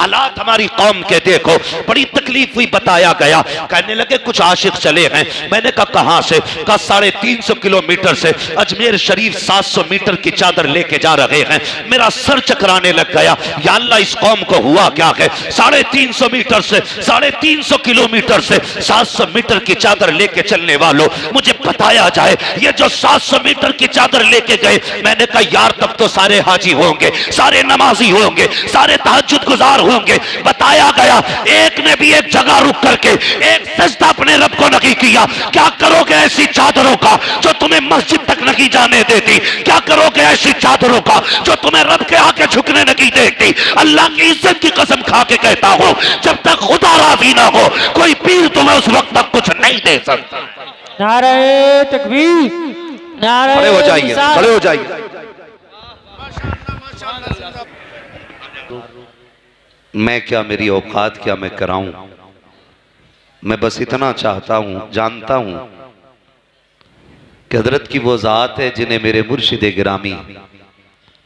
हालात हमारी कौम के देखो, बड़ी तकलीफ हुई। बताया गया, कहने लगे कुछ आशिक चले हैं। मैंने कहा कहां से? कहा 350 किलोमीटर से अजमेर शरीफ 700 मीटर की चादर लेके जा रहे हैं। मेरा सर चकराने लग गया, या अल्लाह इस कौम को हुआ क्या है? 350 मीटर से 350 किलोमीटर से 700 मीटर की चादर लेके चलने वालों, मुझे बताया जाए ये जो 700 मीटर की चादर लेके गए। मैंने कहा यार तब तो सारे हाजी होंगे, सारे नमाजी होंगे, सारे तहज्जुद गुजार होंगे। बताया गया एक ने भी एक जगह रुक करके एक सजदा अपने रब को नहीं किया। क्या करोगे ऐसी चादरों का जो तुम्हें मस्जिद तक नहीं जाने देती? क्या करोगे ऐसी चादरों का जो तुम्हें रब के आगे झुकने नहीं देती? अल्लाह की इज्जत की कसम खा के कहता हूं, जब तक खुदा राजी ना हो कोई पीर तुम्हें उस वक्त तक कुछ नहीं दे सकता। नारे तकबीर, नारे खड़े हो जाइए, खड़े हो जाइए। मैं क्या, मेरी औकात क्या मैं कराऊं? मैं बस इतना चाहता हूं, जानता हूं कि हजरत की वो जात है जिन्हें मेरे मुर्शिद गिरामी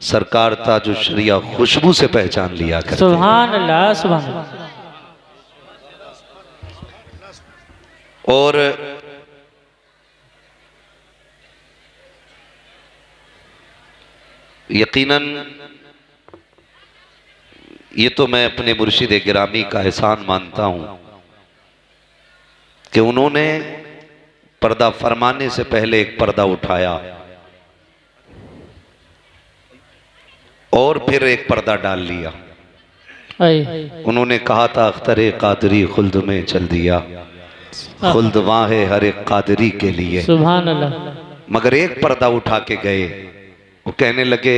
सरकार ताजुल शरिया खुशबू से पहचान लिया करते। सुभान अल्लाह, सुभान अल्लाह। और यकीनन ये तो मैं अपने मुर्शिद गिरामी का एहसान मानता हूं कि उन्होंने पर्दा फरमाने से पहले एक पर्दा उठाया और फिर एक पर्दा डाल लिया। उन्होंने कहा था अख्तरे कादरी खुल्द में चल दिया, खुल्द वहां है हर एक कादरी के लिए। सुभान अल्लाह। मगर एक पर्दा उठा के गए, वो कहने लगे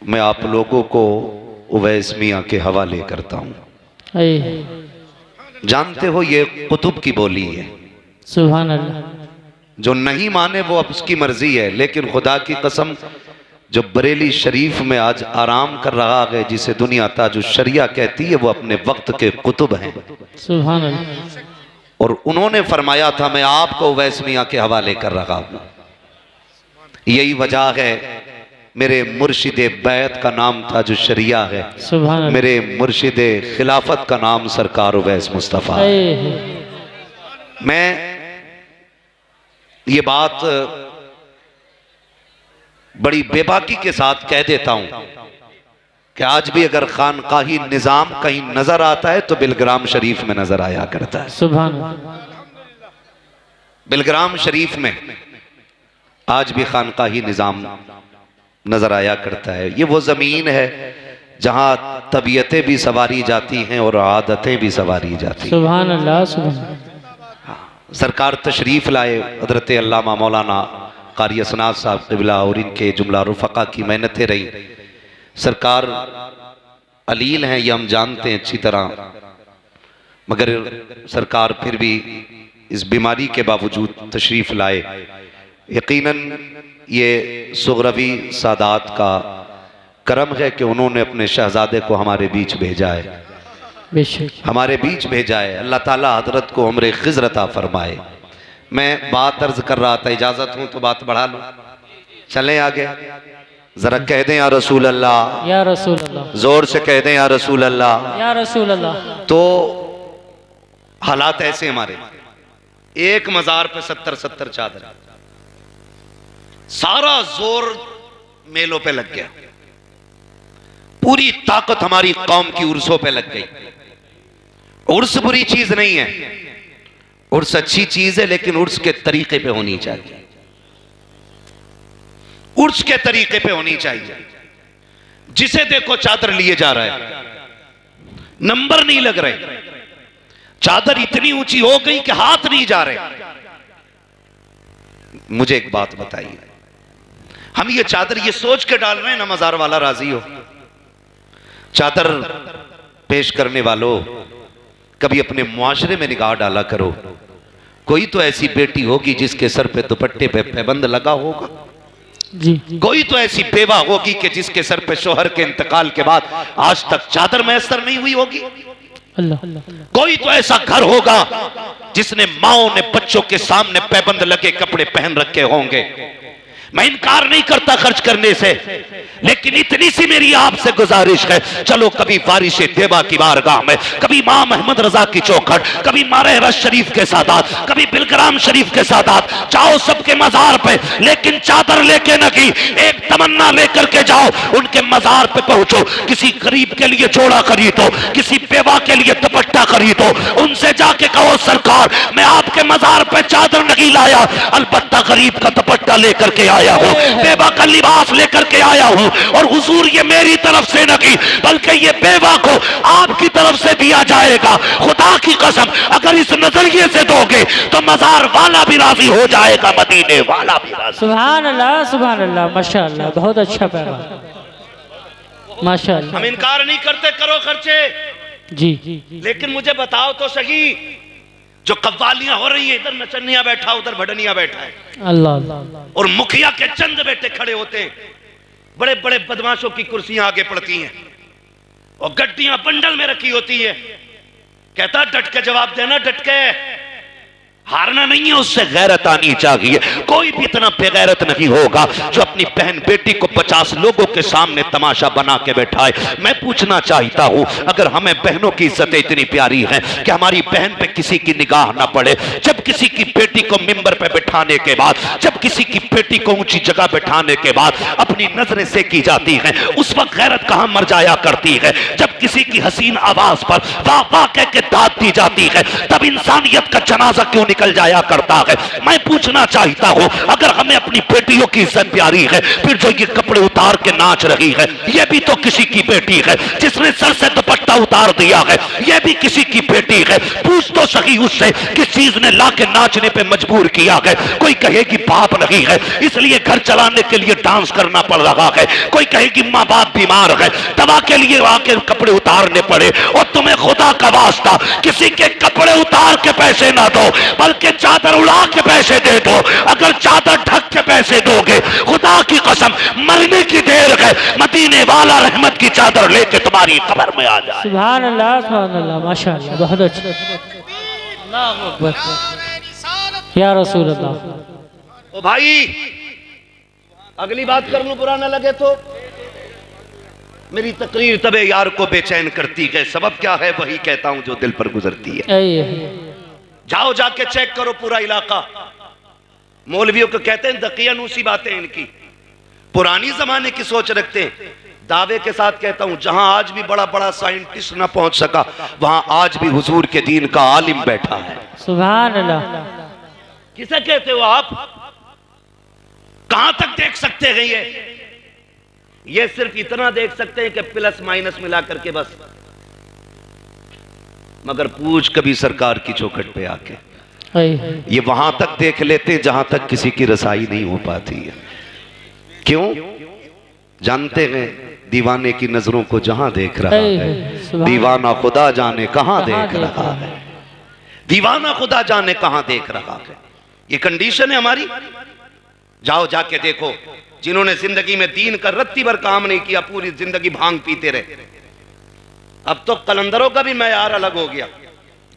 मैं आप लोगों को उवैस मियां के हवाले करता हूं। जानते हो ये कुतुब की बोली है। सुभान अल्लाह। जो नहीं माने वो अब उसकी मर्जी है, लेकिन खुदा की कसम जो बरेली शरीफ में आज आराम कर रहा है, जिसे दुनिया ताजुल शरिया कहती है, वो अपने वक्त के कुतुब हैं। सुभान अल्लाह। और उन्होंने फरमाया था मैं आपको उवैस मियां के हवाले कर रहा हूं। यही वजह है मेरे मुर्शिद बैत का नाम ताजुल शरिया है, मेरे मुर्शिद खिलाफत का नाम सरकार उवैस मुस्तफ़ा है। मैं ये बात बड़ी बेबाकी के साथ कह देता हूं कि आज भी अगर खानकाही निजाम कहीं नजर आता है तो बिलग्राम शरीफ में नजर आया करता है। सुभान। बिलग्राम शरीफ में आज भी खानकाही निजाम नजर आया करता है। ये वो जमीन है जहां तबीयतें भी सवारी जाती हैं और आदतें भी सवारी जाती हैं। सुभान अल्लाह, सुभान। सरकार तशरीफ लाए, हजरत अल्लामा मौलाना कारी असनाद साहब क़िबला और इनके जुमला रुफ़क़ा की मेहनतें रही। सरकार अलील हैं, ये हम जानते हैं अच्छी तरह, मगर सरकार फिर भी इस बीमारी के बावजूद तशरीफ लाए। यकीनन ये सुगरवी सादात का करम है कि उन्होंने अपने शहजादे को हमारे बीच भेजा है, हमारे बीच भेजा है। अल्लाह ताला हजरत को उम्र खिज़्र अता फरमाए। मैं बात अर्ज कर रहा था, इजाजत हूं तो बात बढ़ा लो, चलें आगे। जरा कह दें या रसूल अल्लाह, या रसूल अल्लाह, जोर से कह दें या रसूल अल्लाह, या रसूल अल्लाह। तो हालात ऐसे हमारे, एक मजार पे 70 चादर, सारा जोर मेलों पे लग गया, पूरी ताकत हमारी कौम की उर्सों पे लग गई। उर्स बुरी चीज नहीं है, उर्स अच्छी चीज है, लेकिन उर्स के तरीके पे होनी चाहिए, उर्स के तरीके पे होनी चाहिए। जिसे देखो चादर लिए जा रहा है, नंबर नहीं लग रहे, चादर इतनी ऊंची हो गई कि हाथ नहीं जा रहे। मुझे एक बात बताइए, हम ये चादर ये सोच के डाल रहे हैं ना मजार वाला राजी हो? चादर पेश करने वालों, कभी अपने मुआशरे में निगाह डाला करो। कोई तो ऐसी बेटी होगी जिसके सर पे दुपट्टे पे पैबंद लगा होगा, जी। कोई तो ऐसी बेवा होगी कि जिसके सर पे शोहर के इंतकाल के बाद आज तक चादर मैसर नहीं हुई होगी। अल्लाह। कोई तो ऐसा घर होगा जिसने माओ ने बच्चों के सामने पैबंद लगे कपड़े पहन रखे होंगे। मैं इनकार नहीं करता खर्च करने से, लेकिन इतनी सी मेरी आपसे गुजारिश है, चलो कभी बारिश देवा की बारगाह में, कभी मां मोहम्मद रजा की चौखट, कभी मारे रश शरीफ के सादात, कभी बिलग्राम शरीफ के सादात, जाओ सबके मजार पे, लेकिन चादर लेके नहीं, एक तमन्ना लेकर के जाओ, उनके मजार पे पहुंचो, किसी गरीब के लिए जोड़ा खरीदो, किसी बेवा के लिए दुपट्टा खरीदो, उनसे जाके कहो सरकार मैं आपके मजार पे चादर नहीं लाया, अलबत्ता गरीब का दुपट्टा लेकर के आया हूं, बेवा का लिबास लेकर के आया हूं, और हुजूर ये मेरी तरफ से नहीं बल्कि ये बेवा को आपकी तरफ से दिया जाएगा। खुदा की कसम अगर इस नजरिए से दोगे तो मजार वाला भी राजी हो जाएगा, मदीने वाला भी राजी। सुभान अल्लाह माशाअल्लाह, बहुत अच्छा पैगाम माशाअल्लाह। हम इनकार नहीं करते, करो खर्चे, जी लेकिन मुझे बताओ तो सही, जो कव्वालियां हो रही है, इधर नचनिया बैठा उधर भडनिया बैठा है, अल्लाह, और मुखिया के चंद बेटे खड़े होते हैं, बड़े बड़े बदमाशों की कुर्सियां आगे पड़ती हैं और गड्डियां बंडल में रखी होती है, कहता डट के जवाब देना, डट के हारना नहीं है, उससे गैरत आनी चाहिए। कोई भी इतना बेगैरत नहीं होगा जो अपनी बहन बेटी को 50 लोगों के सामने तमाशा बना के बैठाए। मैं पूछना चाहता हूं, अगर हमें बहनों की इज्जत इतनी प्यारी है कि हमारी बहन पे किसी की निगाह ना पड़े, जब किसी की बेटी को मिंबर पे बिठाने के बाद, जब किसी की बेटी को ऊंची जगह बिठाने के बाद अपनी नजरें से की जाती हैं, उस वक्त गैरत कहां मर जाया करती है। जब किसी की हसीन आवाज पर वाह वाह कह के दाद दी जाती है, तब इंसानियत का जनाजा क्यों निकल जाया करता है। मैं पूछना चाहता हूं, अगर हमें अपनी बेटियों की इज्जत प्यारी है, फिर जो ये कपड़े उतार के नाच रही है, ये भी तो किसी की बेटी है। जिसने सर से दुपट्टा उतार दिया है, ये भी किसी की बेटी है। पूछ तो सही उससे किस चीज ने ला के नाचने पे मजबूर किया है। कोई कहे कि बाप नहीं है इसलिए घर चलाने के लिए डांस करना पड़ रहा है, कोई कहे कि माँ बाप बीमार है दवा के लिए आके कपड़े उतारने पड़े। और तुम्हें खुदा का वास्ता किसी के कपड़े उतार के पैसे ना दो, बल्कि चादर उड़ा के पैसे दे दो। अगर चादर ढक के पैसे दोगे, खुदा की कसम मरने की देर है, मदीने वाला रहमत की चादर लेके तुम्हारी कब्र में आ जाए। सुभान अल्लाह माशाअल्लाह, बहुत अच्छा, अल्लाहू अकबर या रसूल अल्लाह। ओ भाई अगली बात कर लूं, बुरा ना लगे तो। मेरी तकरीर तबे यार को बेचैन करती है, सबब क्या है वही कहता हूं जो दिल पर गुजरती है। जाओ जाके चेक करो पूरा इलाका। मौलवियों को कहते हैं दकियानूसी बातें इनकी, पुरानी जमाने की सोच रखते हैं। दावे के साथ कहता हूं, जहां आज भी बड़ा बड़ा साइंटिस्ट ना पहुंच सका, वहां आज भी हुजूर के दीन का आलिम बैठा है। सुभान अल्लाह। किसे कहते हो आप? कहां तक देख सकते हैं? ये सिर्फ इतना देख सकते हैं कि प्लस माइनस मिला करके बस, मगर पूछ कभी सरकार की चौखट पे आके, ये वहां तक देख लेते जहां तक किसी की रसाई नहीं हो पाती है। क्यों? जानते हैं दीवाने की नजरों को जहां देख रहा है, दीवाना खुदा जाने कहां देख रहा है, दीवाना खुदा जाने कहां देख रहा है। ये कंडीशन है हमारी। जाओ जाके देखो, जिन्होंने जिंदगी में दीन का रत्ती भर काम नहीं किया, पूरी जिंदगी भांग पीते रहे। अब तो कलंदरों का भी मैयार अलग हो गया,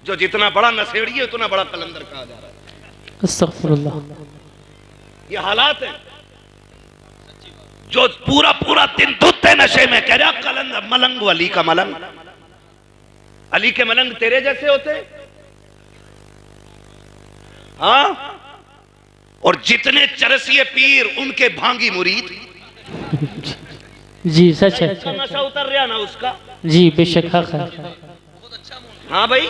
जो जितना बड़ा नशेड़ी है उतना बड़ा कलंदर कहा जा रहा है। अस्तगफुरुल्लाह। ये हालात है। जो पूरा पूरा दिन धुते नशे में, कह रहा कलंदर मलंग, अली का मलंग, अली के मलंग तेरे जैसे होते। हाँ, और जितने चरसिए पीर उनके भांगी मुरीद। जी सच है, नशा उतर रहा ना उसका। जी बेशक हक है। हाँ भाई,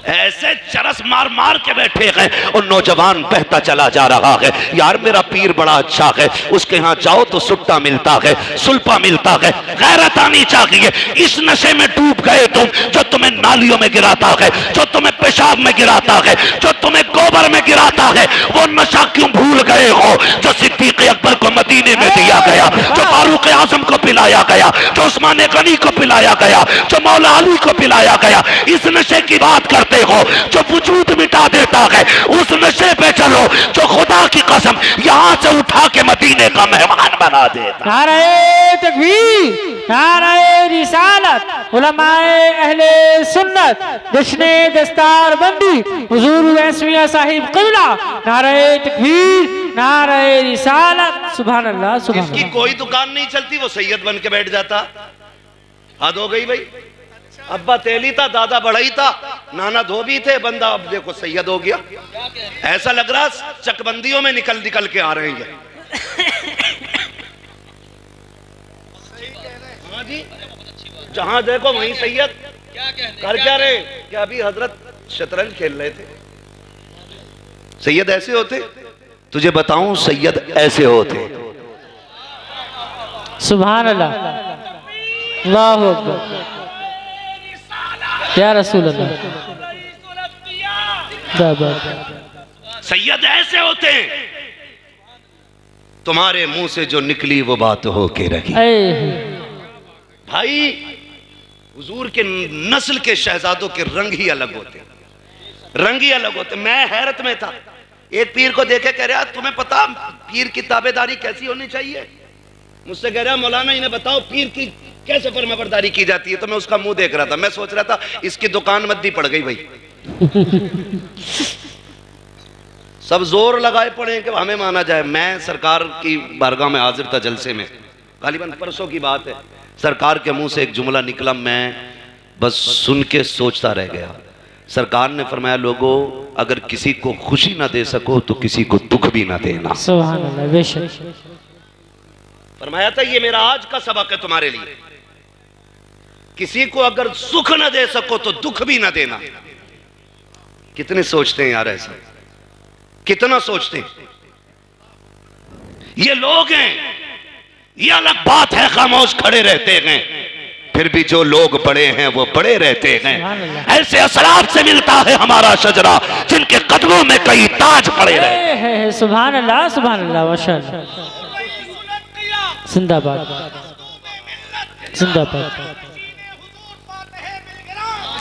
ऐसे चरस मार मार के बैठे हैं और नौजवान बहता चला जा रहा है। यार मेरा पीर बड़ा अच्छा है, उसके यहाँ जाओ तो सुट्टा मिलता है, सुल्पा मिलता है। गैरत आनी चाहिए। इस नशे में डूब गए तुम, जो तुम्हें नालियों में गिराता है, जो तुम्हें पेशाब में गिराता है, जो तुम्हें गोबर में गिराता है। वो नशा क्यों भूल गए हो जो सिद्दीक अकबर को मदीने में दिया गया, जो फारूक आजम को पिलाया गया, जो उस्मान गनी को पिलाया गया, जो मौला अली को पिलाया गया। इस नशे की बात करते हो जो वजूद मिटा देता है, उस नशे पे चलो जो खुदा की कसम यहां से उठा के मदीने का मेहमान बना देता। नारे तकबीर, नारे रिसालत, उलमाए अहले सुन्नत, जश्ने दस्तार बंदी हुजूर वैसमिया साहिब क़िबला। नारे तकबीर, नारे रिसालत, सुभान अल्लाह सुभान जिसकी अल्लाह। कोई दुकान नहीं चलती वो सैयद बन के बैठ जाता। हद हो गई भाई। अब्बा तेली था, दादा बढ़ई था, नाना धोबी थे, बंदा अब देखो सैयद हो गया। ऐसा लग रहा चकबंदियों में निकल निकल के आ रहे हैं। हाँ जी, जहां देखो वहीं सैयद। कर क्या रहे? क्या अभी हजरत शतरंज खेल रहे थे। सैयद ऐसे होते? तुझे बताऊं, सैयद ऐसे होते। सुभान अल्लाह, अल्लाहु अकबर, या रसूल अल्लाह। सैयद ऐसे होते हैं, तुम्हारे मुंह से जो निकली वो बात हो के रही। भाई हुजूर के नस्ल के शहजादों के रंग ही अलग होते, रंग ही अलग होते। मैं हैरत में था, एक पीर को देखे कह रहा तुम्हें पता पीर की ताबेदारी कैसी होनी चाहिए? मुझसे कह रहा मौलाना इन्हें बताओ पीर की कैसे फरमाबरदारी की जाती है। तो मैं उसका मुंह देख रहा था, मैं सोच रहा था इसकी दुकान मद्दी पड़ गई भाई। सब जोर लगाए पड़े कि हमें माना जाए। मैं सरकार की बारगाह में हाजिर था जलसे में, गालिबन परसों की बात है। सरकार के मुंह से एक जुमला निकला, मैं बस सुन के सोचता रह गया। सरकार ने फरमाया लोगों अगर किसी को खुशी ना दे सको तो किसी को दुख भी ना देना। सुभान अल्लाह, बेशक। फरमाया था ये मेरा आज का सबक है तुम्हारे लिए, किसी को अगर सुख ना दे सको तो दुख भी ना देना। कितने सोचते हैं यार ऐसा, कितना सोचते हैं। ये लोग हैं, ये अलग बात है, खामोश खड़े रहते हैं, फिर भी जो लोग बड़े हैं वो बड़े रहते हैं। ऐसे असलाफ से मिलता है हमारा शजरा जिनके कदमों में कई ताज पड़े रहे। सुभान अल्लाह सुभान अल्लाह, माशाअल्लाह। जिंदाबाद जिंदाबाद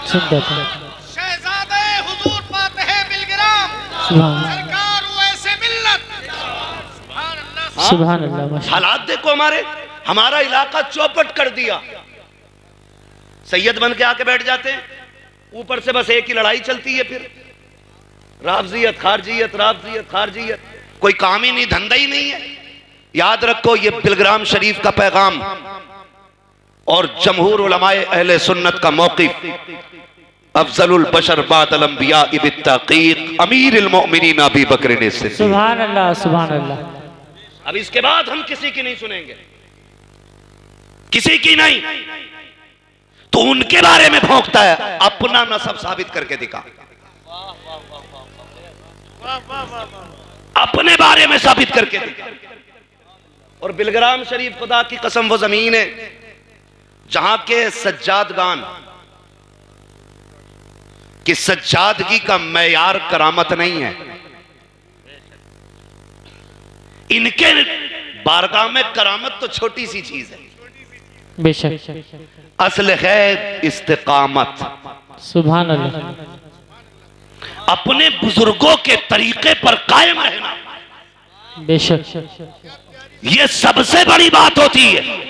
जिंदाबाद। शहजादे हुजूर फातिह बिलगिराम, सुभान सरकार वैसे मिल्लत। सुभान अल्लाह, माशाअल्लाह। हालात देखो हमारे, हमारा इलाका चौपट कर दिया। सैयद बन के आके बैठ जाते हैं, ऊपर से बस एक ही लड़ाई चलती है, फिर राफजियत खारजियत, राफजियत खारजियत, कोई काम ही नहीं, धंधा ही नहीं है। याद रखो ये बिलग्राम शरीफ का पैगाम और जमहूर उलमाए अहले सुन्नत का मौक़िफ़, अफजलुल बशर बादल अंबिया बित्तक़ीक़ अमीरुल मोमिनीन अबी बकर सिद्दीक़। सुभान अल्लाह सुभान अल्लाह। अब इसके बाद हम किसी की नहीं सुनेंगे, किसी की नहीं। तो उनके बारे में भौंकता है, अपना नसब साबित करके दिखा, अपने बारे में साबित करके दिखा। और बिलग्राम शरीफ खुदा की कसम वो जमीन है जहां के सज्जादगान कि सज्जादगी का मैयार करामत नहीं है। इनके बारगाह में करामत तो छोटी सी चीज है, बेशक। असल है इस्तिकामत। सुभान अल्लाह। अपने बुजुर्गों के तरीके पर कायम रहना, बेशक। यह सबसे बड़ी बात होती है।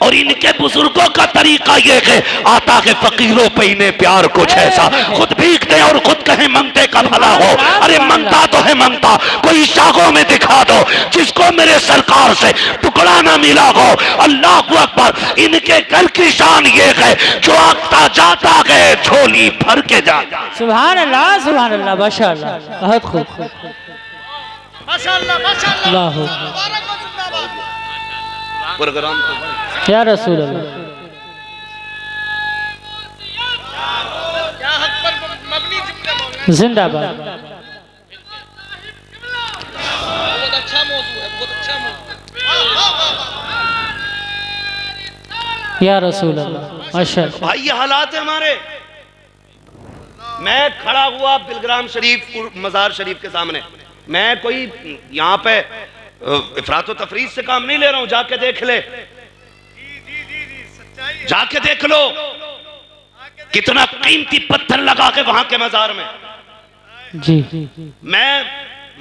और इनके बुजुर्गों का तरीका यह है, आता है फकीरों पे इन्हें प्यार कुछ ऐसा, खुद भीखते और खुद कहें मंगते का भला हो। अरे मंगता तो है मंगता, कोई शाखों में दिखा दो जिसको मेरे सरकार से टुकड़ा ना मिला हो। अल्लाह अकबर। इनके घर की शान ये है जो आता जाता है झोली भर के जाता। सुभान अल्लाह माशाअल्लाह, बहुत खूब। माशाअल्लाह माशाअल्लाह, अल्लाह मुबारक हो, जिंदाबाद। प्रोग्राम या रसूल अल्लाह। क्या हक पर मबनी जुमले बोल रहे हैं। जिंदाबाद। बहुत अच्छा मौजू है, बहुत अच्छा मौजू है। या रसूल अल्लाह, माशाअल्लाह। भाई ये हालात है हमारे। मैं खड़ा हुआ बिलग्राम शरीफ मजार शरीफ के सामने, मैं कोई यहाँ पे इफरात व तफरीज से काम नहीं ले रहा हूं। जाके देख ले, जाके देख लो कितना कीमती पत्थर लगा के वहां के मजार में। जी मैं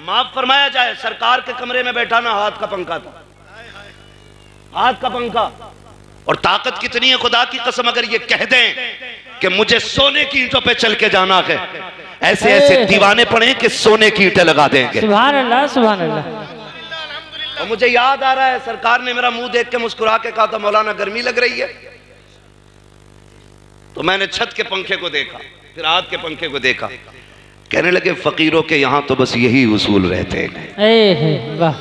माफ फरमाया जाए, सरकार के कमरे में बैठा ना हाथ का पंखा था, हाथ का पंखा। और ताकत कितनी है खुदा की कसम, अगर ये कह दें कि मुझे सोने की ईंटों पे चल के जाना है, ऐसे ऐसे दीवाने पड़े कि सोने की ईंटें लगा देंगे। सुभान अल्लाह सुभान अल्लाह। और मुझे याद आ रहा है सरकार ने मेरा मुंह देख के मुस्कुरा के कहा था मौलाना गर्मी लग रही है, तो मैंने छत के पंखे को देखा, फिर हाथ के पंखे को देखा, कहने लगे फकीरों के यहां तो बस यही उसूल रहते हैं। वाह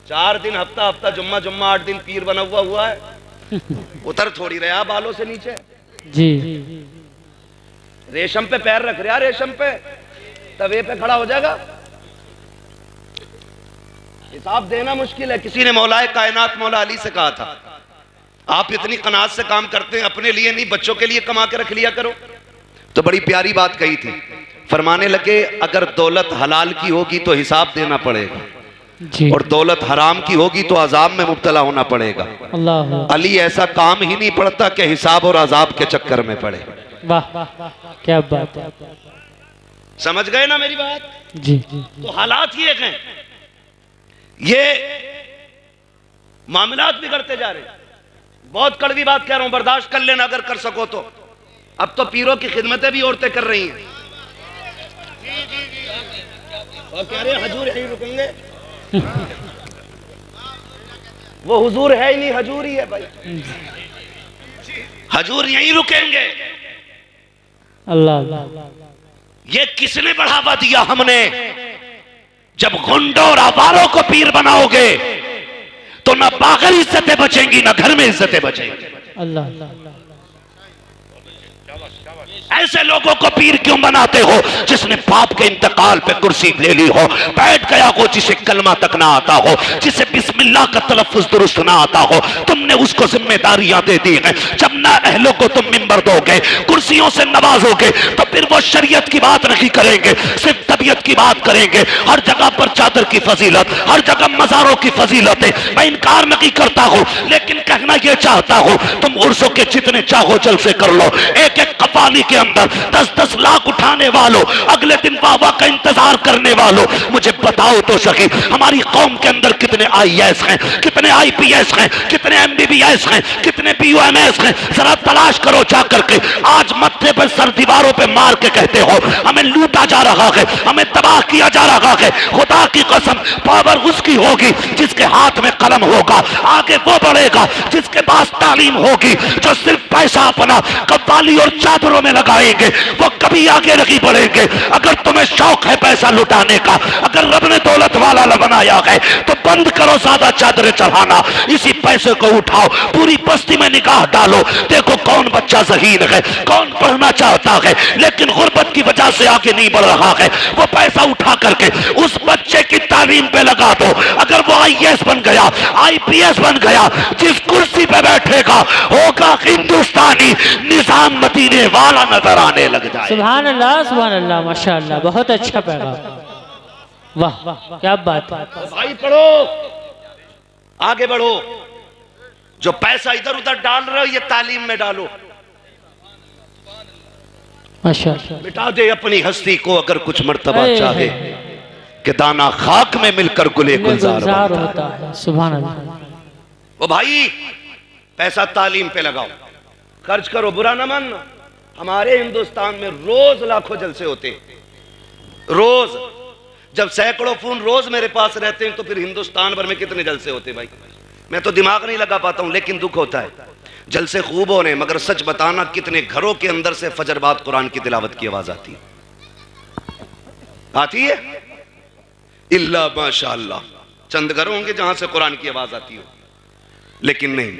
4 दिन हफ्ता हफ्ता जुम्मा जुम्मा 8 दिन पीर बना हुआ है, उतर थोड़ी रहा बालों से नीचे जी। रेशम पे पैर रख रहा, रेशम पे तवे पे खड़ा हो जाएगा। हिसाब देना मुश्किल है। किसी ने मौलाए कायनात मौला अली से कहा था आप इतनी कनात से काम करते हैं, अपने लिए नहीं बच्चों के लिए कमा के रख लिया करो। तो बड़ी प्यारी बात कही थी, फरमाने लगे अगर दौलत हलाल की होगी तो हिसाब देना पड़ेगा जी, और दौलत हराम की होगी तो अजाब में मुब्तला होना पड़ेगा। अल्लाह अली ऐसा काम ही नहीं पड़ता कि हिसाब और अजाब के चक्कर में पड़े। वाह क्या बात है। समझ गए ना मेरी बात? जी तो हालात ये हैं, ये मामलात बिगड़ते जा रहे हैं। बहुत कड़वी बात कह रहा हूं, बर्दाश्त कर लेना अगर कर सको तो। अब तो पीरों की खिदमतें भी औरतें कर रही हैं। और कह रहे हैं हजूर यहीं रुकेंगे। वो हुजूर है ही नहीं, हजूर ही है भाई। हजूर यहीं रुकेंगे। अल्लाह। ये किसने बढ़ावा दिया? हमने। जब गुंडों और आवारों को पीर बनाओगे तो ना पागल इज्जतें बचेंगी ना घर में इज्जतें बचेंगी। अल्लाह। ऐसे लोगों को पीर क्यों बनाते हो? जिसने बाप के इंतकाल पे कुर्सी ले ली हो, बैठ गया हो, जिसे कलमा तक ना आता हो, जिसे बिस्मिल्लाह का तलफ्फुज दुरुस्त ना आता हो, तुमने उसको जिम्मेदारियां दे दी हैं। जब ना अहलों को तुम मिंबर दोगे, कुर्सियों से नवाजोगे, तो फिर वो शरीयत की बात नहीं करेंगे, सिर्फ तबीयत की बात करेंगे। हर जगह पर चादर की फजीलत, हर जगह मज़ारों की फजीलत है। मैं इनकार नहीं करता हूं, लेकिन कहना यह चाहता हूं तुम उर्सों के जितने चाहो जलसे कर लो। एक एक कपाली के अंदर 10-10 लाख उठाने वालों, अगले दिन बाबा का इंतजार करने वालों, मुझे बताओ तो सही हमारी कौम के अंदर कितने IAS हैं, कितने IPS हैं, कितने MBBS हैं, कितने PUMS हैं? जरा तलाश करो जाकर के। आज मत्थे पर सर दीवारों पे मार के कहते हो हमें लूटा जा रहा है, हमें तबाह किया जा रहा है। खुदा की कसम पावर उसकी होगी जिसके हाथ में कलम होगा, आगे वो बढ़ेगा जिसके पास तालीम होगी। जो सिर्फ पैसा अपना कव्वाली और चादरों में लगाएंगे वो कभी आगे नहीं बढ़ेंगे। अगर तुम्हें शौक है पैसा लुटाने का, अगर रब ने दौलत वाला बनाया है, तो बंद करो ज्यादा चादरें चढ़ाना, इसी पैसे को उठाओ, पूरी बस्ती में निगाह डालो, देखो कौन बच्चा ज़हीन है, कौन पढ़ना चाहता है लेकिन गुर्बत की वजह से आगे नहीं बढ़ रहा है। वो पैसा उठा करके उस बच्चे की तालीम पे लगा दो। अगर वो IAS बन गया, IPS बन गया, जिस कुर्सी पे बैठेगा होगा हिंदुस्तानी निजाम मदीने वाला नजर आने लग जाए। सुभान अल्लाह माशाअल्लाह, बहुत अच्छा पैगाम। वाह क्या बात है। भाई पढ़ो, आगे बढ़ो। जो पैसा इधर उधर डाल रहे हो ये तालीम में डालो। माशाअल्लाह। मिटा दे अपनी हस्ती को अगर कुछ मर्तबा चाहे कि दाना खाक में मिलकर गुले गुलजार होता है। सुभान अल्लाह। वो भाई पैसा तालीम पे लगाओ, खर्च करो, बुरा ना मानना। हमारे हिंदुस्तान में रोज लाखों जलसे होते हैं, रोज। जब सैकड़ों फोन रोज मेरे पास रहते हैं तो फिर हिंदुस्तान भर में कितने जलसे होते हैं भाई? मैं तो दिमाग नहीं लगा पाता हूं, लेकिन दुख होता है। जलसे खूब हो रहे हैं, मगर सच बताना कितने घरों के अंदर से फजर बाद कुरान की तिलावत की आवाज आती है? आती है? इल्ला माशाअल्लाह, चंद घर होंगे जहां से कुरान की आवाज आती हो, लेकिन नहीं,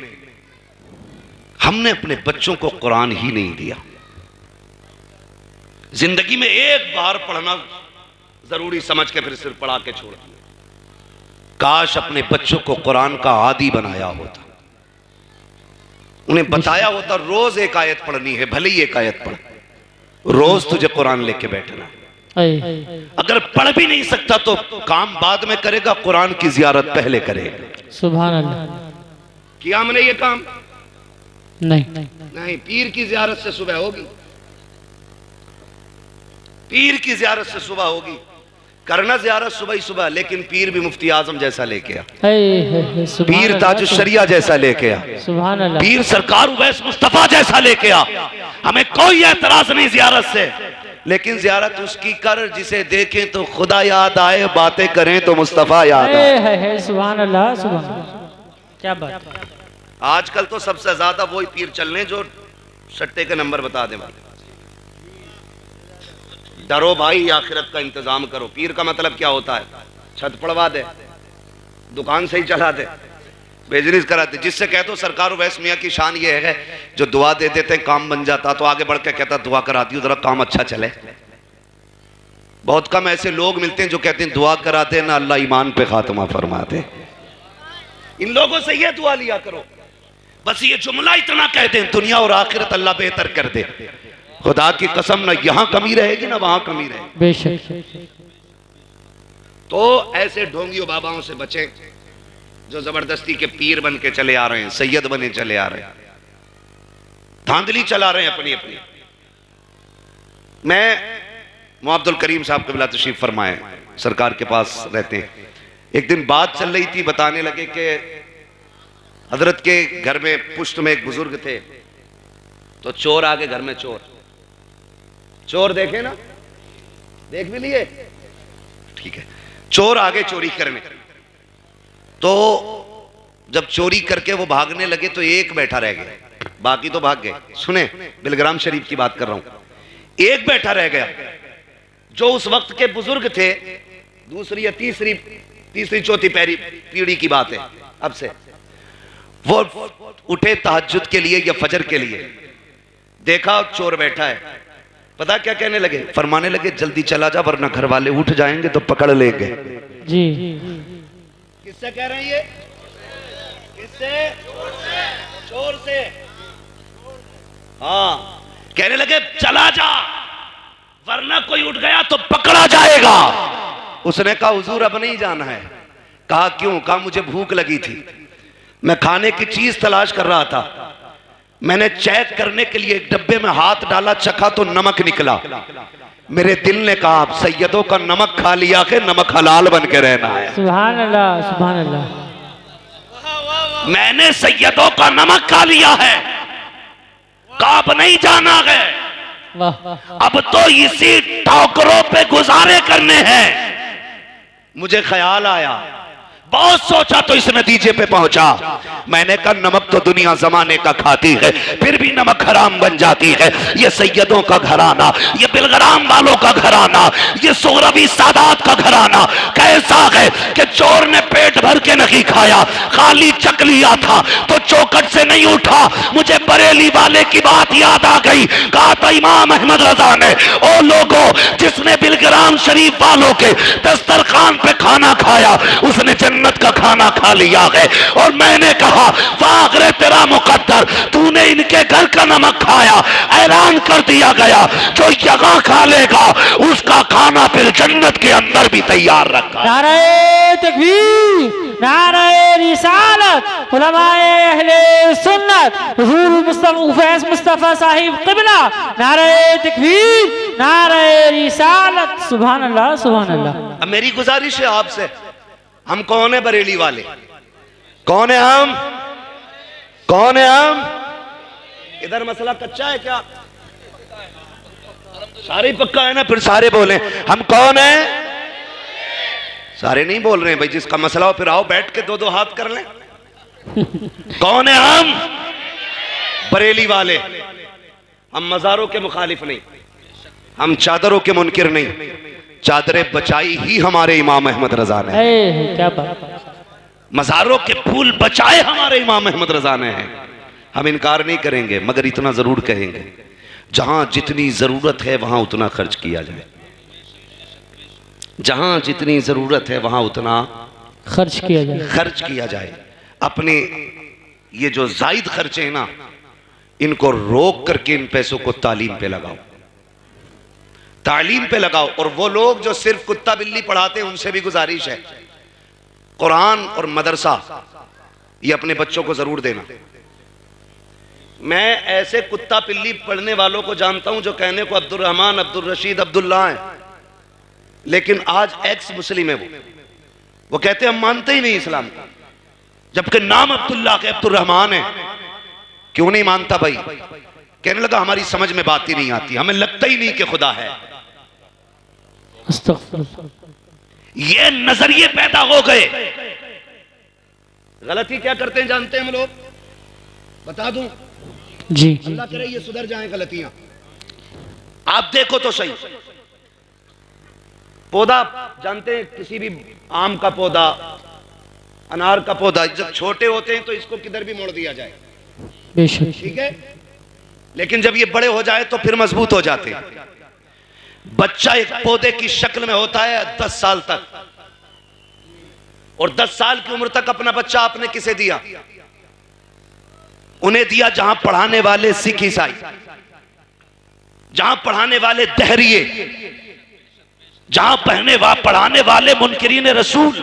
हमने अपने बच्चों को कुरान ही नहीं दिया। जिंदगी में एक बार पढ़ना जरूरी समझ के फिर सिर्फ पढ़ा के छोड़ दिया। काश अपने बच्चों को कुरान का आदी बनाया होता, उन्हें बताया होता रोज एक आयत पढ़नी है, भले ही एक आयत पढ़, रोज तुझे कुरान लेके बैठना। अगर पढ़ भी नहीं सकता तो काम बाद में करेगा, कुरान की जियारत पहले करेगा। सुभान अल्लाह। किया हमने ये काम? नहीं। पीर की जियारत से सुबह होगी, पीर की जियारत से सुबह होगी। करना जियारत सुबह ही सुबह, लेकिन पीर भी मुफ्ती आजम जैसा लेके आ, पीर ताजुश शरिया जैसा लेके आ, सुभान अल्लाह। पीर सरकार उवैस मुस्तफा जैसा लेके आ। हमें कोई एतराज नहीं जियारत से, लेकिन जियारत उसकी कर जिसे देखें तो खुदा याद आए, बातें करें तो मुस्तफ़ा याद आए। है सुभान अल्लाह सुभान अल्लाह, क्या बात। आजकल तो सबसे ज्यादा वही पीर चल रहे हैं जो सट्टे के नंबर बता दे भाई। डरो भाई, आखिरत का इंतजाम करो। पीर का मतलब क्या होता है? छत पड़वा दे, दुकान से ही चला दे, बिजनेस कराते। जिससे कहते हो सरकार वैस मियाँ की शान ये है जो दुआ दे देते हैं काम बन जाता, तो आगे बढ़ के कहता दुआ कराती हूँ जरा काम अच्छा चले। बहुत कम ऐसे लोग मिलते हैं जो कहते हैं दुआ कराते ना अल्लाह ईमान पे खात्मा फरमाते। इन लोगों से ये दुआ लिया करो, बस ये जुमला इतना कहते हैं दुनिया और आखिरत अल्लाह बेहतर कर दे। खुदा की कसम ना यहाँ कमी रहेगी ना वहां कमी रहेगी। बेशक। तो ऐसे ढोंगियों बाबाओं से बचें जो जबरदस्ती के पीर बन के चले आ रहे हैं, सैयद बने चले आ रहे हैं, धांधली चला रहे हैं अपनी अपनी। मैं अब्दुल करीम साहब कबिला तशरीफ फरमाए, सरकार के पास रहते हैं। एक दिन बात चल रही थी, बताने लगे कि हजरत के घर में पुश्त में एक बुजुर्ग थे, तो चोर आगे घर में चोर देखे ना, देख भी लिए, ठीक है। चोर आगे चोरी करने, तो जब चोरी करके वो भागने लगे तो एक बैठा रह गया, बाकी तो भाग गए। सुने, बिलग्राम शरीफ की बात कर रहा हूं। एक बैठा रह गया जो उस वक्त के बुजुर्ग थे, दूसरी या तीसरी चौथी पीढ़ी की बात है अब से। वो उठे तहज्जुद के लिए या फजर के लिए, देखा चोर बैठा है, पता क्या कहने लगे? फरमाने लगे जल्दी चला जा वरना घर वाले उठ जाएंगे तो पकड़ लेंगे। जी। किससे कह रहे हैं ये? किससे? चोर से। हाँ, कहने लगे चला जा वरना कोई उठ गया तो पकड़ा जाएगा। उसने कहा हुजूर अब नहीं जाना है। कहा क्यों? कहा मुझे भूख लगी थी, मैं खाने की चीज तलाश कर रहा था, मैंने चेक करने के लिए एक डब्बे में हाथ डाला, चखा तो नमक निकला। मेरे दिल ने कहा आप सैयदों का नमक खा लिया के नमक हलाल बन के रहना है। सुभान अल्लाह सुभान अल्लाह। मैंने सैयदों का नमक खा लिया है, काब नहीं जाना है, अब तो इसी टोकरों पे गुजारे करने हैं। मुझे ख्याल आया, बहुत सोचा तो इस नतीजे पे पहुंचा। मैंने कहा नमक तो दुनिया जमाने का खाती है, फिर भी नमक हराम बन जाती है। ये सैयदों का घराना, ये बिलग्राम वालों का घराना, ये सोहरवी सादात का घराना कैसा है कि चोर ने पेट भर के नहीं खाया, खाली चक लिया था तो चौकट से नहीं उठा। मुझे बरेली वाले की बात याद आ गई। कहा था इमाम अहमद रजा ने, ओ लोगों जिसने बिलग्राम शरीफ वालों के दस्तरखान पे खाना खाया उसने जन्नत का खाना खा लिया है। और मैंने कहा फाखरे तेरा मुकद्दर, तूने इनके घर का नमक खाया, ऐलान कर दिया गया जो यहाँ खा लेगा उसका खाना फिर जन्नत के अंदर भी तैयार रखा। नारे तकबीर, नारे रिसालत, उलमाए अहले सुन्नत, हुजूर मुस्तफा साहिब क़िबला, नारे तकबीर, नारे रिसालत। सुभान अल्लाह सुभान अल्लाह। अब मेरी गुजारिश है आपसे, हम कौन है बरेली वाले? कौन है हम? कौन है हम? इधर मसला कच्चा है क्या? सारे पक्का है ना? फिर सारे बोले हम कौन है? सारे नहीं बोल रहे हैं भाई। जिसका मसला हो फिर आओ बैठ के दो दो हाथ कर लें। कौन है हम? बरेली वाले। हम मजारों के मुखालिफ नहीं, हम चादरों के मुनकिर नहीं। चादरें बचाई ही हमारे इमाम अहमद रजा ने। क्या बात। मजारों के फूल बचाए हमारे इमाम अहमद रजा ने हैं। हम इनकार नहीं करेंगे, मगर इतना जरूर कहेंगे जहां जितनी जरूरत है वहां उतना खर्च किया जाए। जहां जितनी जरूरत है वहां उतना खर्च किया जाए। अपने ये जो जायद खर्चे हैं ना, इनको रोक करके इन पैसों को तालीम पे लगाओ, तालीम पे लगाओ। और वो लोग जो सिर्फ कुत्ता बिल्ली पढ़ाते हैं उनसे भी गुजारिश है, कुरान और मदरसा ये अपने बच्चों को जरूर देना। मैं ऐसे कुत्ता पिल्ली पढ़ने वालों को जानता हूं जो कहने को अब्दुल रहमान, अब्दुल रशीद, अब्दुल्ला है, लेकिन आज एक्स मुस्लिम है। वो कहते हैं हम मानते ही नहीं इस्लाम को, जबकि नाम अब्दुल्ला के अब्दुल रहमान है। क्यों नहीं मानता भाई? कहने लगा हमारी समझ में बात ही नहीं आती, हमें लगता ही नहीं कि खुदा है। अस्तगफिरुल्लाह। ये नजरिए पैदा हो गए। गलती क्या करते हैं जानते हैं हम लोग? बता दूं? जी अल्लाह करे ये सुधर जाए गलतियां। आप देखो तो सही, पौधा जानते हैं, किसी भी आम का पौधा, अनार का पौधा, जब छोटे होते हैं तो इसको किधर भी मोड़ दिया जाए, बेशक। ठीक है, लेकिन जब ये बड़े हो जाए तो फिर मजबूत हो जाते हैं। बच्चा एक पौधे की शक्ल में होता है 10 साल तक, और 10 साल की उम्र तक अपना बच्चा आपने किसे दिया? उन्हें दिया जहां पढ़ाने वाले सिख ईसाई, जहां पढ़ाने वाले दहरिए, जहां पढ़ाने वाले मुनकिरीन रसूल,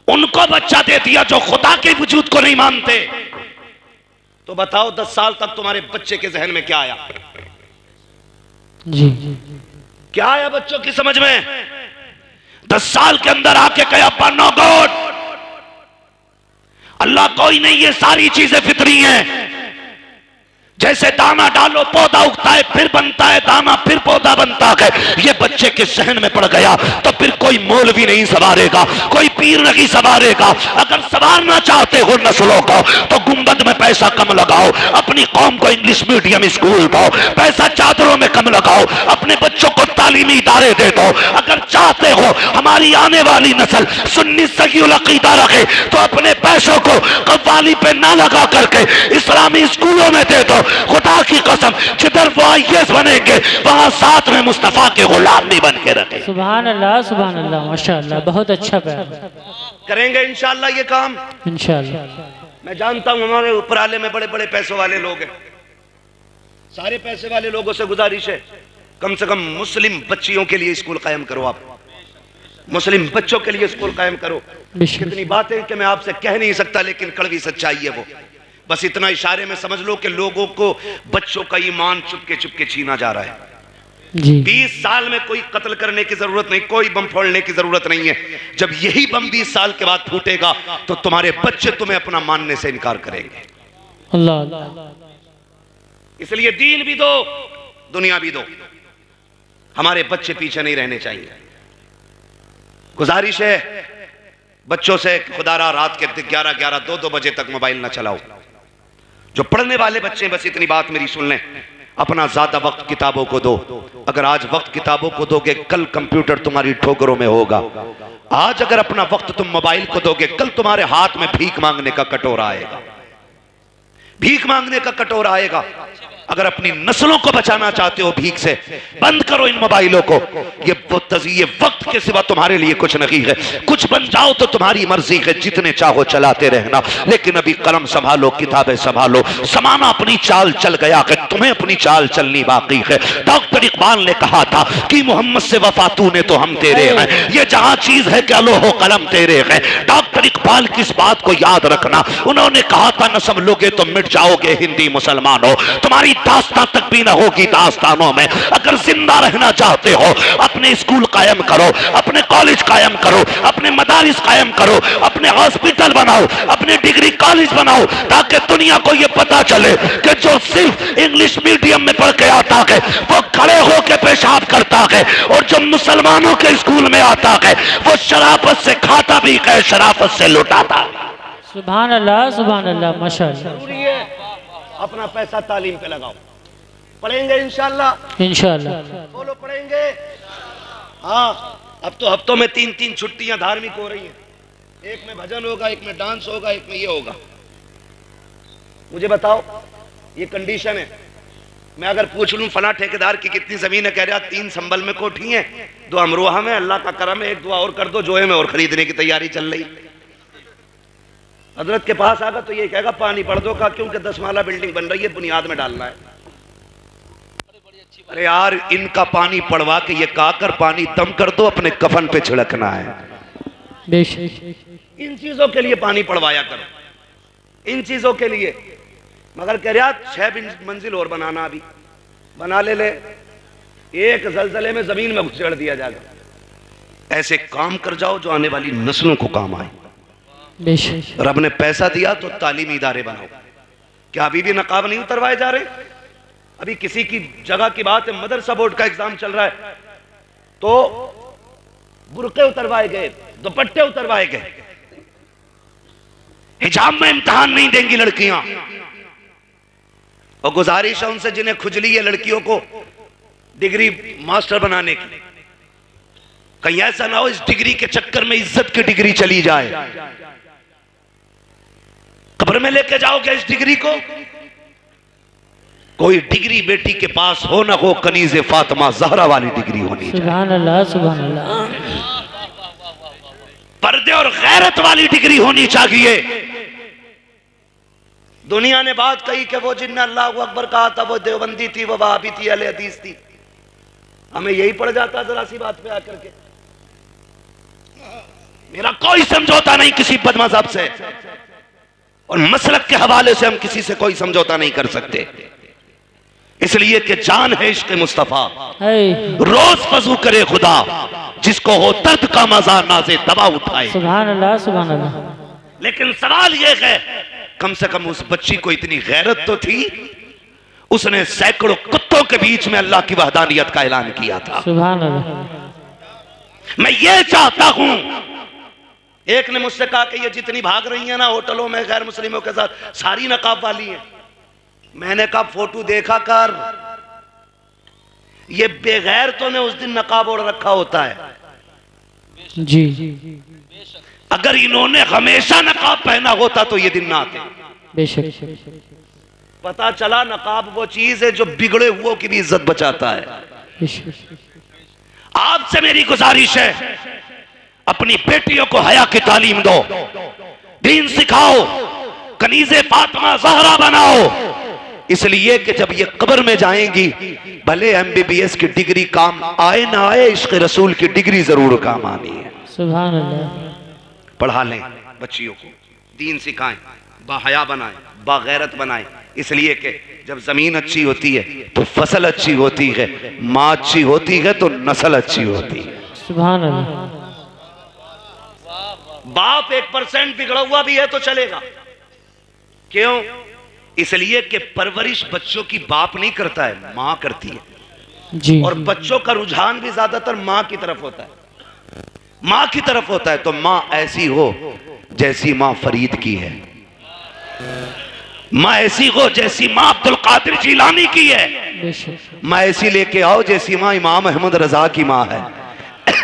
उनको बच्चा दे दिया जो खुदा के वजूद को नहीं मानते। तो बताओ 10 साल तक तुम्हारे बच्चे के जहन में क्या आया? जी क्या आया बच्चों की समझ में? 10 साल के अंदर आके कहा अब्बा नो गॉड, अल्लाह कोई नहीं, ये सारी चीजें फितरी हैं। जैसे दाना डालो पौधा उगता है, फिर बनता है दाना, फिर पौधा बनता है। ये बच्चे के सहन में पड़ गया तो फिर कोई मौलवी नहीं संवारेगा, कोई पीर नहीं संवारेगा। अगर संवारना चाहते हो नस्लों को तो गुंबद में पैसा कम लगाओ, अपनी कौम को इंग्लिश मीडियम स्कूल दो, पैसा चादरों में कम लगाओ, अपने बच्चों को तालीमी इदारे दे दो। अगर चाहते हो हमारी आने वाली नस्ल सुन्नी सगीउल अकीदा रखे तो अपने पैसों को कव्वाली पे ना लगा करके इस्लामी स्कूलों में दे दो। खुदा की कसम, जिधर वो आईएएस बनेंगे वहां साथ में मुस्तफा के गुलाम भी बन के रखे। सुभान अल्लाह, माशाअल्लाह, बहुत अच्छा पैगाम। करेंगे इंशाअल्लाह ये काम, इंशाअल्लाह। मैं जानता हूं हमारे उपराले में बड़े बड़े पैसों वाले लोग हैं। सारे पैसे वाले लोगों से गुजारिश है, कम से कम मुस्लिम बच्चियों के लिए स्कूल कायम करो। आप मुस्लिम बच्चों के लिए स्कूल कायम करो। कितनी बातें कि मैं आपसे कह नहीं सकता, लेकिन कड़वी सच्चाई है वो। बस इतना इशारे में समझ लो कि लोगों को, बच्चों का ईमान चुपके चुपके छीना जा रहा है। जी 20 साल में कोई कत्ल करने की जरूरत नहीं, कोई बम फोड़ने की जरूरत नहीं है। जब यही बम 20 साल के बाद फूटेगा तो तुम्हारे बच्चे तुम्हें अपना मानने से इनकार करेंगे। अल्लाह। इसलिए दीन भी दो, दुनिया भी दो। हमारे बच्चे पीछे नहीं रहने चाहिए। गुजारिश है बच्चों से, खुदारा रात के 11-11, 2-2 बजे तक मोबाइल ना चलाओ। जो पढ़ने वाले बच्चे, बस इतनी बात मेरी सुन लें, अपना ज्यादा वक्त किताबों को दो। अगर आज वक्त किताबों को दोगे, कल कंप्यूटर तुम्हारी ठोकरों में होगा। आज अगर अपना वक्त तुम मोबाइल को दोगे, कल तुम्हारे हाथ में भीख मांगने का कटोरा आएगा, भीख मांगने का कटोरा आएगा। अगर अपनी नस्लों को बचाना चाहते हो भीख से, बंद करो इन मोबाइलों को। ये वक्त के सिवा तुम्हारे लिए कुछ नहीं है। कुछ बन जाओ तो तुम्हारी मर्जी है, जितने चाहो चलाते रहना, लेकिन अभी कलम संभालो, किताबें संभालो। समाना अपनी चाल चल गया है, तुम्हें अपनी चाल चलनी बाकी है। डॉक्टर इकबाल ने कहा था कि मोहम्मद से वफा तूने तो हम तेरे हैं, ये जहां चीज है कि अलोहो कलम तेरे है। डॉक्टर इकबाल की इस बात को याद रखना। उन्होंने कहा था न समझोगे तो मिट जाओगे हिंदी मुसलमानों, तुम्हारी दास्तां तक भी ना होगी दास्तानों में। अगर जिंदा रहना चाहते हो अपने स्कूल कायम करो, अपने कॉलेज कायम करो, अपने मदारिस कायम करो, अपने हॉस्पिटल बनाओ, अपने डिग्री कॉलेज बनाओ, ताकि दुनिया को यह पता चले कि जो सिर्फ इंग्लिश मीडियम में पढ़ के आता है वो खड़े होकर पेशाब करता है, और जो मुसलमानों के स्कूल में आता है वो शराफत से खाता भी है, शराफत से लुटाता है। सुभान अल्लाह, माशाअल्लाह। अपना पैसा तालीम पे लगाओ। पढ़ेंगे इंशाअल्लाह, इंशाअल्लाह। बोलो पढ़ेंगे। हाँ, अब तो हफ्तों में 3-3 छुट्टियां धार्मिक हो रही हैं। एक में भजन होगा, एक में डांस होगा, एक में ये होगा। मुझे बताओ, ये कंडीशन है। मैं अगर पूछ लूं फला ठेकेदार की कितनी जमीन है, कह रहा 3 संभल में कोठी है, 2 अमरोहा में, अल्लाह का करम है, 1 दुआ और कर दो, जोए में और खरीदने की तैयारी चल रही। हजरत के पास आगा तो ये कहेगा पानी पड़ दो का, क्योंकि 10 माला बिल्डिंग बन रही है, बुनियाद में डालना है। अरे यार, इनका पानी पड़वा के ये काकर पानी दम कर दो, अपने कफन पे छिड़कना है। इन चीजों के लिए पानी पड़वाया करो, इन चीजों के लिए। मगर कह रहा 6 मंजिल और बनाना, अभी बना ले, एक जलजले में जमीन में घुसेड़ दिया जाएगा। ऐसे काम कर जाओ जो आने वाली नस्लों को काम आए। रब ने पैसा दिया तो तालीमी इदारे बनाओ। क्या अभी भी नकाब नहीं उतरवाए जा रहे? अभी किसी की जगह की बात है, मदरसा बोर्ड का एग्जाम चल रहा है, तो बुरके उतरवाए गए, दुपट्टे उतरवाए गए। हिजाब में इम्तिहान नहीं देंगी लड़कियां। और गुजारिश है उनसे जिन्हें खुजली है लड़कियों को डिग्री मास्टर बनाने की, कहीं ऐसा ना हो इस डिग्री के चक्कर में इज्जत की डिग्री चली जाए। कब्र में लेके जाओगे इस डिग्री को। कोई डिग्री बेटी के पास हो ना हो, कनीज़े फातिमा ज़हरा वाली डिग्री होनी चाहिए। सुभान अल्लाह, सुभान अल्लाह। पर्दे और गैरत वाली डिग्री होनी चाहिए। दुनिया ने बात कही कि वो जिन्ने अल्लाह अकबर कहा था वो देवबंदी थी, वो वहाबी थी, अहले हदीस थी। हमें यही पड़ जाता जरा सी बात पे आकर के। मेरा कोई समझौता नहीं किसी बदमज़हब से, और मसलक के हवाले से हम किसी से कोई समझौता नहीं कर सकते, इसलिए कि जान है इश्क मुस्तफा। रोज वजू करे खुदा, जिसको हो दर्द का मजा नाज़े दवा उठाए। सुभान अल्लाह, सुभान अल्लाह। लेकिन सवाल यह है, कम से कम उस बच्ची को इतनी गैरत तो थी, उसने सैकड़ों कुत्तों के बीच में अल्लाह की वहदानियत का ऐलान किया था। सुभान अल्लाह। मैं ये चाहता हूं, एक ने मुझसे कहा कि ये जितनी भाग रही है ना होटलों में गैर मुस्लिमों के साथ, सारी नकाब वाली है। मैंने कहा फोटो देखा कर, ये बेगैर तो ने उस दिन नकाब ओढ़ रखा होता है। जी, अगर इन्होंने हमेशा नकाब पहना होता तो ये दिन ना आते। बेशक। पता चला नकाब वो चीज है जो बिगड़े हुओं की भी इज्जत बचाता है। बेशक। आपसे मेरी गुजारिश है, अपनी बेटियों को हया की तालीम दो, दीन सिखाओ, कनीज़े फातिमा ज़हरा बनाओ, इसलिए कि जब ये कब्र में जाएंगी, भले MBBS की डिग्री काम आए ना आए, इश्क़ रसूल की डिग्री जरूर काम आनी है। सुभान अल्लाह। पढ़ा लें बच्चियों को, दीन सिखाएं, बाहया बनाएं, बागैरत बनाएं, इसलिए कि जब जमीन अच्छी होती है तो फसल अच्छी होती है, माँ अच्छी होती है तो नस्ल अच्छी होती है। सुभान अल्लाह। बाप 1% बिगड़ा हुआ भी है तो चलेगा। क्यों? इसलिए कि परवरिश बच्चों की बाप नहीं करता है, माँ करती है। जी। और बच्चों का रुझान भी ज्यादातर माँ की तरफ होता है, माँ की तरफ होता है। तो माँ ऐसी हो जैसी माँ फरीद की है, माँ ऐसी हो जैसी माँ अब्दुल कादिर जिलानी की है, माँ ऐसी लेके आओ जैसी माँ इमाम अहमद रजा की माँ है।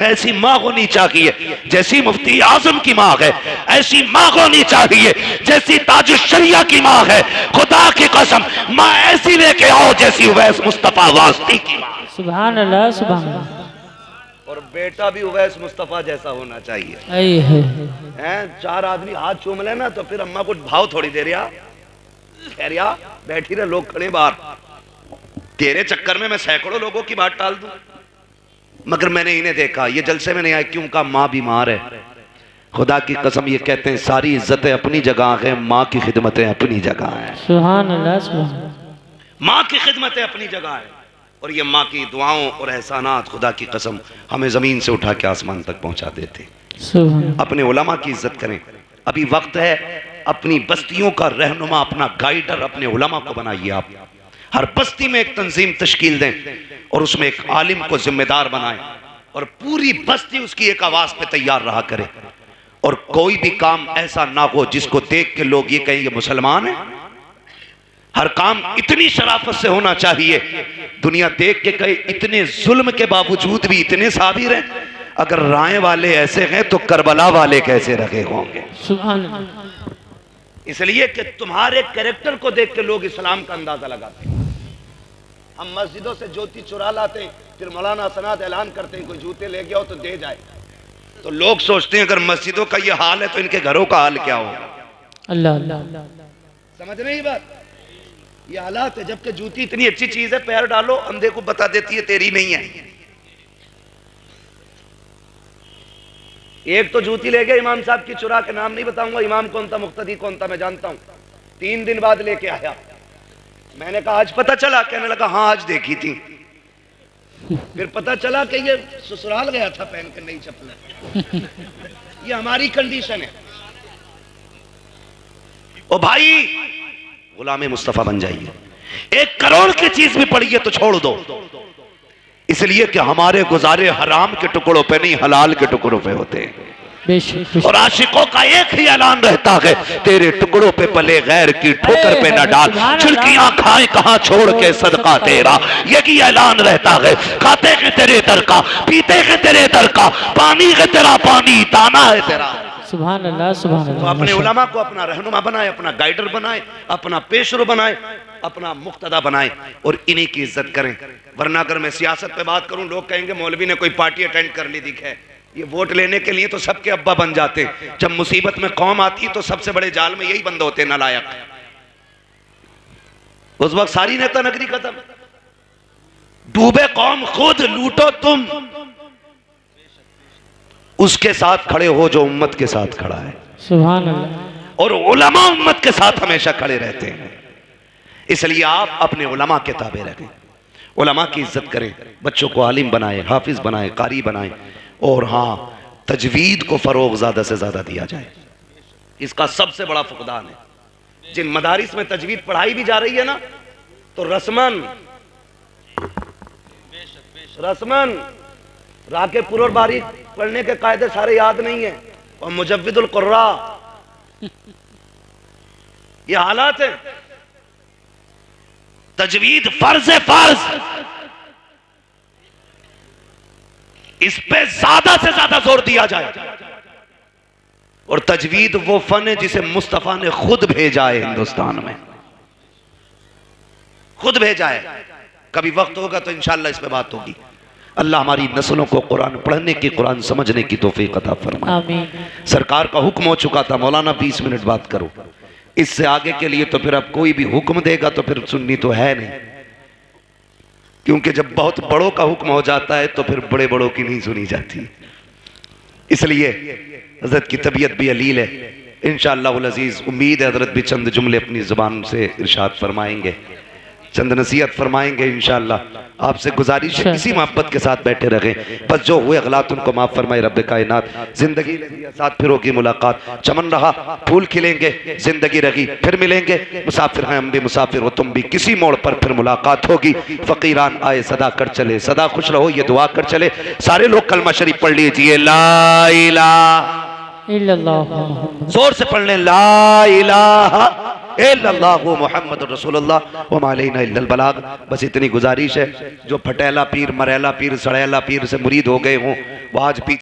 ऐसी माँ होनी चाहिए जैसी मुफ्ती आजम की माँ है, ऐसी माँ होनी चाहिए जैसी ताजुल शरिया की माँ है। खुदा की कसम, माँ ऐसी लेके आओ जैसी उवैस मुस्तफा वास्ती की माँ। सुभान अल्लाह, सुभान अल्लाह। और बेटा भी उवैस मुस्तफा जैसा होना चाहिए। हैं 4 आदमी हाथ चूम लेना तो फिर अम्मा को भाव थोड़ी दे रहा, कह रहा बैठी रहे, लोग खड़े बाहर, तेरे चक्कर में मैं सैकड़ों लोगों की बात टाल दूं। मगर मैंने इन्हें देखा, ये जलसे में नहीं आए क्यों? का माँ बीमार है। खुदा की कसम ये कहते हैं सारी इज्जतें अपनी जगह है, माँ की खिदमतें अपनी जगह है। सुभान अल्लाह, सुभान अल्लाह। माँ की खिदमतें अपनी जगह है, और ये माँ की दुआओं और एहसानात खुदा की कसम हमें जमीन से उठा के आसमान तक पहुंचा देते। अपने उलमा की इज्जत करें। अभी वक्त है, अपनी बस्तियों का रहनुमा, अपना गाइडर अपने उलमा को बनाइए। आप हर बस्ती में एक तंजीम तश्कील दें और उसमें एक आलिम को जिम्मेदार बनाएं, और पूरी बस्ती उसकी एक आवाज पे तैयार रहा करे। और कोई भी काम ऐसा ना हो जिसको देख के लोग ये कहें ये मुसलमान है। हर काम इतनी शराफत से होना चाहिए, दुनिया देख के कहे इतने जुल्म के बावजूद भी इतने साबिर हैं। अगर राय वाले ऐसे हैं तो करबला वाले कैसे रखे होंगे। सुभान अल्लाह। इसलिए कि तुम्हारे कैरेक्टर को देख के लोग इस्लाम का अंदाजा लगाते हैं। हम मस्जिदों से ज्योति चुरा लाते हैं, फिर मौलाना सनात ऐलान करते हैं कोई जूते ले गया हो तो दे जाए। तो लोग सोचते हैं अगर मस्जिदों का ये हाल है तो इनके घरों का हाल क्या होगा। अल्लाह अल्लाह। समझ नहीं बात, ये हालात है। जबकि जूती इतनी अच्छी चीज है, पैर डालो अंधे को बता देती है तेरी नहीं है। एक तो जूती ले गया इमाम साहब की चुरा के, नाम नहीं बताऊंगा इमाम कौन था, मुक्तदी कौन था, मैं जानता हूं। 3 दिन बाद लेके आया। मैंने कहा आज पता चला? कहने लगा हाँ आज देखी थी। फिर पता चला कि ये ससुराल गया था पहन के नई चप्पलें। ये हमारी कंडीशन है। ओ भाई गुलाम मुस्तफा बन जाइए। 1 करोड़ की चीज भी पड़ी है तो छोड़ दो। इसलिए कि हमारे गुजारे हराम के टुकड़ों पे नहीं, हलाल के टुकड़ों पे होते हैं। बेशक और आशिकों का एक ही ऐलान रहता है, तेरे टुकड़ों पे पले गैर की ठोकर पे न डाल, छिड़कियां खाए कहां छोड़ के सदका तेरा, यही ऐलान रहता है। खाते हैं तेरे दर का, पीते हैं तेरे दर का, पानी है तेरा पानी, दाना है तेरा। सुभान अल्लाह सुभान तो अल्लाह। अपने उलमा को अपना रहनुमा बनाए, अपना गाइडर बनाए, अपना पेशरो बनाए, अपना मुक्तदा बनाए और इन्हीं की इज्जत करें। वरना अगर मैं सियासत पे बात करूं, लोग कहेंगे मौलवी ने कोई पार्टी अटेंड कर ली दिखे। ये वोट लेने के लिए तो सबके अब्बा बन जाते, जब मुसीबत में कौम आती है तो सबसे बड़े जाल में यही बंद होते नालायक। उस वक्त सारी नेता नगरी खत्म, डूबे कौम खुद, लूटो तुम, उसके साथ खड़े हो जो उम्मत के साथ खड़ा है। सुभान अल्लाह। और उलमा उम्मत के साथ हमेशा खड़े रहते हैं। इसलिए आप अपने उलमा के ताबे रहें, उलमा की इज्जत करें, बच्चों को आलिम बनाएं, हाफिज बनाएं, कारी बनाएं, और हाँ तजवीद को फरोग ज्यादा से ज्यादा दिया जाए। इसका सबसे बड़ा फुकदान है। जिन मदारिस में तजवीद पढ़ाई भी जा रही है ना, तो रस्मन राके पुर बारीक पढ़ने के कायदे सारे याद नहीं है, और मुजव्विदुल कुर्रा, ये हालात है। तजवीद फर्ज है, फर्ज, इस पे ज्यादा से ज्यादा जोर दिया जाए। और तजवीद वो फन है जिसे मुस्तफा ने खुद भेजा है हिंदुस्तान में, खुद भेजा है। कभी वक्त होगा तो इंशाअल्लाह इस पे बात होगी। अल्लाह हमारी नस्लों को कुरान पढ़ने की, कुरान समझने की तौफीक अता फरमाए। आमीन। सरकार का हुक्म हो चुका था, मौलाना 20 मिनट बात करो, इससे आगे के लिए तो फिर अब कोई भी हुक्म देगा तो फिर सुननी तो है नहीं, क्योंकि जब बहुत बड़ों का हुक्म हो जाता है तो फिर बड़े बड़ों की नहीं सुनी जाती। इसलिए हजरत की तबीयत भी अलील है, इंशाअल्लाह अज़ीज़ उम्मीद है हजरत भी चंद जुमले अपनी ज़ुबान से इरशाद फरमाएंगे, चंद नसीहत फरमाएंगे इंशाअल्लाह। आपसे गुजारिश है इसी मोहब्बत के साथ बैठे रहें, बस जो हुए गलत उनको माफ फरमाए रब्बे कायनात। जिंदगी साथ फिर होगी मुलाकात, चमन रहा फूल खिलेंगे, जिंदगी रही फिर मिलेंगे, मुसाफिर हैं हम भी, मुसाफिर हो तुम भी, किसी मोड़ पर फिर मुलाकात होगी। फकीरान आए सदा कर चले, सदा खुश रहो ये दुआ कर चले। सारे लोग कलमा शरीफ पढ़ लीजिए, ला इलाहा इल्लल्लाह। जोर से पढ़ लें, ला इलाहा इल्लल्लाहु मुहम्मदुर रसूलुल्लाह व मा अलैना इल्लल बलाग। बस इतनी गुजारिश है, जो फटेला पीर, मरेला पीर, सड़ेला पीर से मुरीद हो गए हों वो आज पीछे